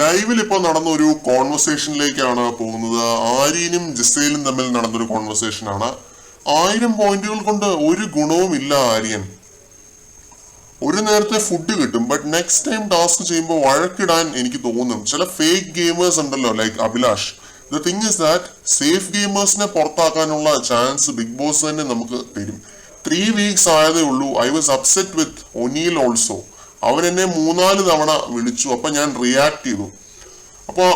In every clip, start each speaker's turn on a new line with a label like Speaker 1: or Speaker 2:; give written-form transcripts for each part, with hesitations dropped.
Speaker 1: ലൈവിൽ ഇപ്പോൾ നടന്ന ഒരു കോൺവെർസേഷനിലേക്കാണ് പോകുന്നത്. ആര്യനും ജിസേലും തമ്മിൽ നടന്നൊരു കോൺവെർസേഷൻ ആണ്. 1000 പോയിന്റുകൾ കൊണ്ട് ഒരു ഗുണവും ഇല്ല ആര്യൻ. ഒരു നേരത്തെ ഫുഡ് കിട്ടും, ബട്ട് നെക്സ്റ്റ് ടൈം ടാസ്ക് ചെയ്യുമ്പോൾ വഴക്കിടാൻ എനിക്ക് തോന്നും. ചില ഫേക്ക് ഗെയിമേഴ്സ് ഉണ്ടല്ലോ, like Abhilash. The thing is that safe ഗെയിമേഴ്സിനെ പുറത്താക്കാനുള്ള ചാൻസ് ബിഗ് ബോസ് തന്നെ നമുക്ക് തരും. 3 വീക്സ് ആയതേ ഉള്ളൂ. I was upset with Oneal also. അവൻ എന്നെ 3-4 തവണ വിളിച്ചു. അപ്പൊ ഞാൻ റിയാക്ട് ചെയ്തു. അപ്പോൾ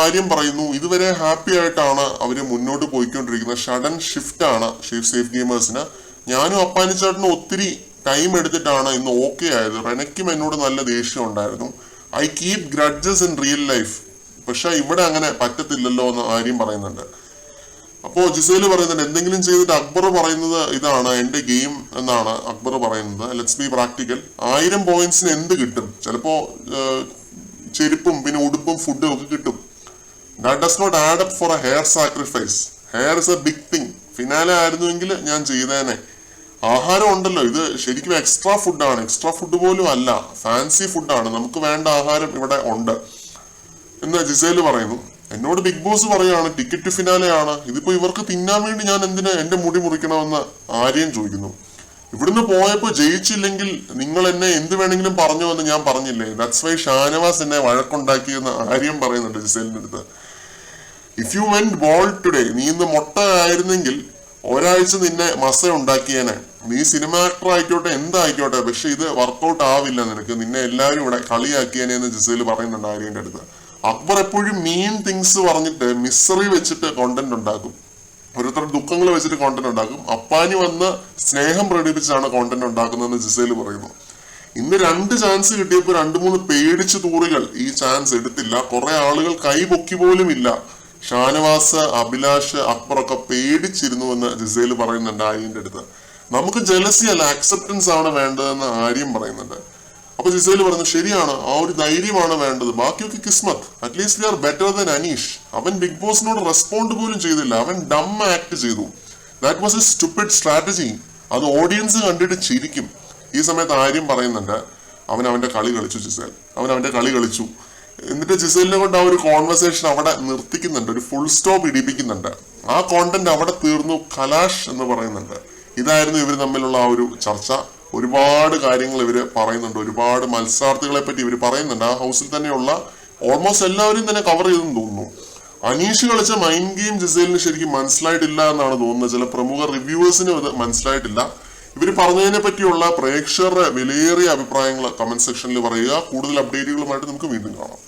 Speaker 1: ആര്യം പറയുന്നു ഇതുവരെ ഹാപ്പി ആയിട്ടാണ് അവര് മുന്നോട്ട് പോയിക്കൊണ്ടിരിക്കുന്നത്. ഷഡൻ ഷിഫ്റ്റ് ആണ് സേഫ് ഗെയിമേഴ്സിന്. ഞാനും അപ്പാനിച്ചേട്ടനും ഒത്തിരി ടൈം എടുത്തിട്ടാണ് ഇന്ന് ഓക്കെ ആയത്. റെനയ്ക്കും എന്നോട് നല്ല ദേഷ്യം ഉണ്ടായിരുന്നു. I keep grudges in real life. പക്ഷെ ഇവിടെ അങ്ങനെ പറ്റത്തില്ലല്ലോ എന്ന് ആര്യം പറയുന്നുണ്ട്. അപ്പോ ജിസേല് പറയുന്നുണ്ട് എന്തെങ്കിലും ചെയ്തിട്ട് അക്ബർ പറയുന്നത് ഇതാണ് എന്റെ ഗെയിം എന്നാണ് അക്ബർ പറയുന്നത്. Let's be practical. 1000 പോയിന്റ്സിന് എന്ത് കിട്ടും? ചിലപ്പോ ചെരുപ്പും പിന്നെ ഉടുപ്പും ഫുഡും ഒക്കെ കിട്ടും. That does not add up for a hair sacrifice. Hair is a big thing. Finale ആയിരുന്നുവെങ്കിൽ ഞാൻ ചെയ്തേനെ. ആഹാരം ഉണ്ടല്ലോ, ഇത് ശരിക്കും എക്സ്ട്രാ ഫുഡാണ്. എക്സ്ട്രാ ഫുഡ് പോലും അല്ല, ഫാൻസി ഫുഡാണ്. നമുക്ക് വേണ്ട ആഹാരം ഇവിടെ ഉണ്ട് എന്ന് ജിസേല് പറയുന്നു. എന്നോട് ബിഗ് ബോസ് പറയാണ് ടിക്കറ്റ് ഫിനാലെ ആണ്, ഇതിപ്പോ ഇവർക്ക് തിന്നാൻ വേണ്ടി ഞാൻ എന്തിനാ എന്റെ മുടി മുറിക്കണമെന്ന് ആര്യം ചോദിക്കുന്നു. ഇവിടുന്ന് പോയപ്പോ ജയിച്ചില്ലെങ്കിൽ നിങ്ങൾ എന്നെ എന്ത് വേണമെങ്കിലും പറഞ്ഞു എന്ന് ഞാൻ പറഞ്ഞില്ലേ? ദാറ്റ്സ് വൈ ഷാനവാസ് എന്നെ വഴക്കുണ്ടാക്കിയെന്ന് ആര്യം പറയുന്നുണ്ട് ജിസേലിന്റെ അടുത്ത്. If you went ball today, നീ ഇന്ന് മുട്ട ആയിരുന്നെങ്കിൽ ഒരാഴ്ച നിന്നെ മസ ഉണ്ടാക്കിയേനെ. നീ സിനിമ ആക്ടർ ആയിക്കോട്ടെ എന്തായിക്കോട്ടെ, പക്ഷെ ഇത് വർക്കൗട്ട് ആവില്ല നിനക്ക്. നിന്നെ എല്ലാവരും ഇവിടെ കളിയാക്കിയേനെ എന്ന് ജിസേല് പറയുന്നുണ്ട് ആര്യന്റെ അടുത്ത്. അക്ബർ എപ്പോഴും മീൻ തിങ്സ് പറഞ്ഞിട്ട് മിസറി വെച്ചിട്ട് കോണ്ടന്റ് ഉണ്ടാക്കും. ഓരോരുത്തരുടെ ദുഃഖങ്ങൾ വെച്ചിട്ട് കോണ്ടന്റ് ഉണ്ടാക്കും. അപ്പാനി വന്ന് സ്നേഹം പ്രകടിപ്പിച്ചാണ് കോണ്ടന്റ് ഉണ്ടാക്കുന്നതെന്ന് ജിസേല് പറയുന്നു. ഇന്ന് 2 ചാൻസ് കിട്ടിയപ്പോൾ 2-3 പേടിച്ച് തൂറികൾ ഈ ചാൻസ് എടുത്തില്ല. കുറെ ആളുകൾ കൈ പൊക്കി പോലും ഇല്ല. ഷാനവാസ്, അഭിലാഷ്, അക്ബർ ഒക്കെ പേടിച്ചിരുന്നു എന്ന് ജിസേല് പറയുന്നുണ്ട് ആര്യന്റെ അടുത്ത്. നമുക്ക് ജലസി അല്ല, അക്സെപ്റ്റൻസ് ആണ് വേണ്ടതെന്ന് ആര്യം പറയുന്നുണ്ട്. അപ്പൊ ജിസേല് പറഞ്ഞു ശരിയാണ്, ആ ഒരു ധൈര്യമാണ് വേണ്ടത്. ബാക്കിയൊക്കെ കിസ്മത്ത്. At least we are better than Aneesh. അവൻ ബിഗ് ബോസിനോട് റെസ്പോണ്ട് പോലും ചെയ്തില്ല. അവൻ ഡം ആക്ട് ചെയ്തു. That was a stupid strategy. അത് ഓഡിയൻസ് കണ്ടിട്ട് ചിരിക്കും. ഈ സമയത്ത് ആര്യം പറയുന്നുണ്ട് അവൻ അവന്റെ കളി കളിച്ചു. ജിസേൽ അവന്റെ കളി കളിച്ചു. എന്നിട്ട് ജിസേലിനെ കൊണ്ട് ആ ഒരു കോൺവെർസേഷൻ അവിടെ നിർത്തിക്കുന്നുണ്ട്, ഒരു ഫുൾ സ്റ്റോപ്പ് ഇടിപ്പിക്കുന്നുണ്ട്. ആ കോണ്ടന്റ് അവിടെ തീർന്നു, കലാഷ് എന്ന് പറയുന്നുണ്ട്. ഇതായിരുന്നു ഇവർ തമ്മിലുള്ള ആ ഒരു ചർച്ച. ഒരുപാട് കാര്യങ്ങൾ ഇവര് പറയുന്നുണ്ട്, ഒരുപാട് മത്സരാർത്ഥികളെ പറ്റി ഇവർ പറയുന്നുണ്ട്. ആ ഹൗസിൽ തന്നെയുള്ള ഓൾമോസ്റ്റ് എല്ലാവരും തന്നെ കവർ ചെയ്തെന്ന് തോന്നുന്നു. അനീഷ് കളിച്ച മൈൻഡ് ഗെയിം ജിസേലിന് ശരിക്കും മനസ്സിലായിട്ടില്ല എന്നാണ് തോന്നുന്നത്. ചില പ്രമുഖ റിവ്യൂവേഴ്സിനും അത് മനസ്സിലായിട്ടില്ല. ഇവർ പറഞ്ഞതിനെ പറ്റിയുള്ള പ്രേക്ഷകരുടെ വിലയേറിയ അഭിപ്രായങ്ങൾ കമന്റ് സെക്ഷനിൽ പറയുക. കൂടുതൽ അപ്ഡേറ്റുകളുമായിട്ട് നമുക്ക് വീണ്ടും കാണാം.